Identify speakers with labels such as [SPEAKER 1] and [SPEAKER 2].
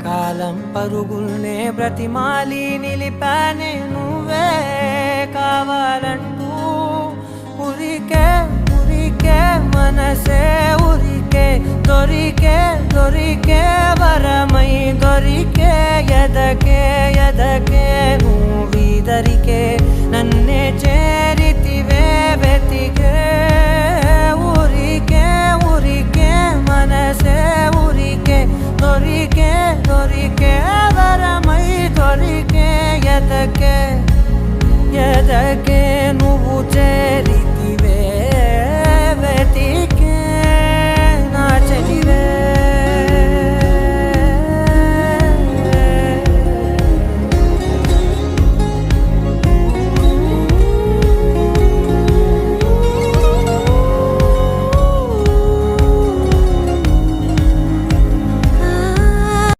[SPEAKER 1] కాలం పరుగుల్నే బ్రతిమాలి నిలిపానే నువ్వే కావాలంటూ ఉరికే ఉరికే మనసే ఉరికే దొరికే వరమై దొరికే ఎదకే నువ్వీదరికే నన్నే చేరితివే వెతికే ఉరికే మనసే ఉరికే దొరికే వరమై దొరికే ఎదకే నువ్వు చేరి